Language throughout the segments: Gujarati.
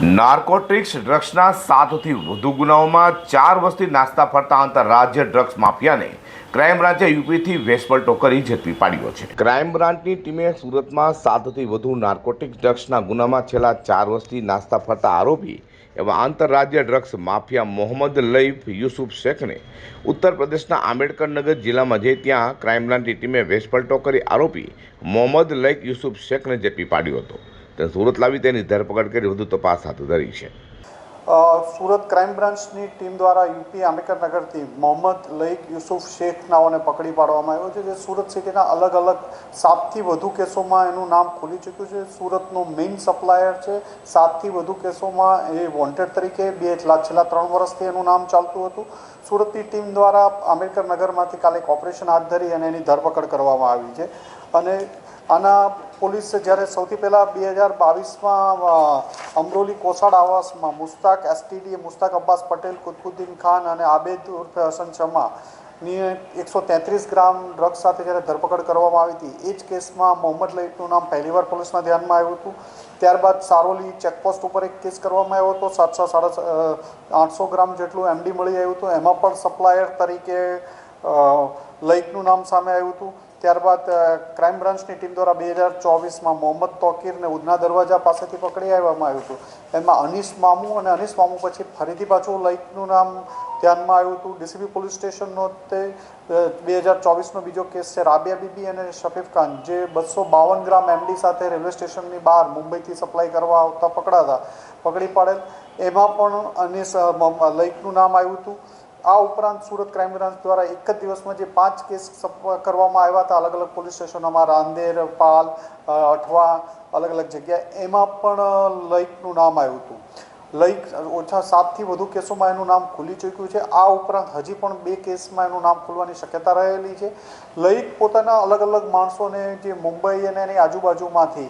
નાર્કોટિક્સ ડ્રગ્સના 7થી વધુ ગુનાઓમાં 4 વર્ષથી નાસ્તા ફરતા આંતરરાજ્ય ડ્રગ્સ માફિયાને ક્રાઇમ બ્રાન્ચે યુપીથી વેસપલટો કરી ઝડપી પાડ્યો છે। ક્રાઇમ બ્રાન્ચની ટીમે સુરતમાં 7થી વધુ નાર્કોટિક્સ ડ્રગ્સના ગુનામાં છેલ્લા 4 વર્ષથી નાસ્તા ફરતા આરોપી એવા આંતરરાજ્ય ડ્રગ્સ માફિયા મોહમ્મદ લઈફ યુસુફ શેખને ઉત્તર પ્રદેશના આંબેડકરનગર જિલ્લામાં જઈ ત્યાં ક્રાઇમ બ્રાન્ચની ટીમે વેસપલટો કરી આરોપી મોહમ્મદ લઈફ યુસુફ શેખને ઝડપી પાડ્યો હતો। તે સુરત લાવી તેની ધરપકડ કરી વધુ તપાસ હાથ ધરી છે। સુરત ક્રાઇમ બ્રાન્ચની ટીમ દ્વારા યુપી આંબેડકરનગરથી મોહમ્મદ લઈક યુસુફ શેખ નાઓને પકડી પાડવામાં આવ્યો છે, જે સુરત સિટીના અલગ અલગ 7થી વધુ કેસોમાં એનું નામ ખુલી ચૂક્યું છે। સુરતનો મેઇન સપ્લાયર છે। 7થી વધુ કેસોમાં એ વોન્ટેડ તરીકે છેલ્લા 3 વર્ષથી એનું નામ ચાલતું હતું। સુરતની ટીમ દ્વારા આંબેડકરનગરમાંથી કાલે એક ઓપરેશન હાથ ધરી અને એની ધરપકડ કરવામાં આવી છે। અને આના પોલીસે જ્યારે સૌથી પહેલાં 2022માં અમરોલી કોસાડ આવાસમાં મુસ્તાક એસટીડી, મુસ્તાક અબ્બાસ પટેલ, કુતબુદ્દીન ખાન અને આબેદ ઉર્ફે હસન શમાની 133 ગ્રામ ડ્રગ્સ સાથે જ્યારે ધરપકડ કરવામાં આવી હતી, એ જ કેસમાં મોહમ્મદ લઈફનું નામ પહેલીવાર પોલીસના ધ્યાનમાં આવ્યું હતું। ત્યારબાદ સારોલી ચેકપોસ્ટ ઉપર એક કેસ કરવામાં આવ્યો હતો, 800 ગ્રામ જેટલું એમડી મળી આવ્યું હતું, એમાં પણ સપ્લાયર તરીકે લઈફનું નામ સામે આવ્યું હતું। ત્યારબાદ ક્રાઇમ બ્રાન્ચની ટીમ દ્વારા 2024માં મોહમ્મદ તોકીરને ઉધના દરવાજા પાસેથી પકડી આવવામાં આવ્યું હતું। એમાં અનીસ મામુ અને અનીસ મામુ પછી ફરીથી પાછું લઈકનું નામ ધ્યાનમાં આવ્યું હતું। ડીસીબી પોલીસ સ્ટેશનનો તે 2024નો બીજો કેસ છે। રાબિયા બીબી અને શફીફ ખાન, જે 252 ગ્રામ એમડી સાથે રેલવે સ્ટેશનની બહાર મુંબઈથી સપ્લાય કરવા આવતા પકડી પાડેલ, એમાં પણ અનીસ લઈકનું નામ આવ્યું હતું। આ ઉપરાંત સુરત ક્રાઇમ બ્રાન્ચ દ્વારા એક જ દિવસમાં જે 5 કેસ કરવામાં આવ્યા હતા અલગ અલગ પોલીસ સ્ટેશનોમાં, રાંદેર, પાલ, અઠવા, અલગ અલગ જગ્યાએ, એમાં પણ લઈકનું નામ આવ્યું હતું। લઈક ઓછા 7થી વધુ કેસોમાં એનું નામ ખુલી ચૂક્યું છે। આ ઉપરાંત હજી પણ 2 કેસમાં એનું નામ ખુલવાની શક્યતા રહેલી છે। લઈક પોતાના અલગ અલગ માણસોને જે મુંબઈ અને એની આજુબાજુમાંથી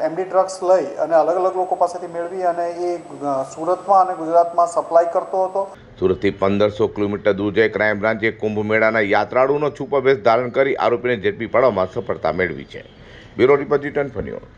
એમડી ડ્રગ્સ લઈ અને અલગ અલગ લોકો પાસેથી મેળવી અને એ સુરતમાં અને ગુજરાતમાં સપ્લાય કરતો હતો। સુરતથી 1500 કિલોમીટર દૂર જઈ ક્રાઇમ બ્રાન્ચે કુંભ મેળાના યાત્રાળુનો છુપો વેશ ધારણ કરી આરોપીને ઝડપી પાડવામાં સફળતા મેળવી છે। Bureau report G 10 news.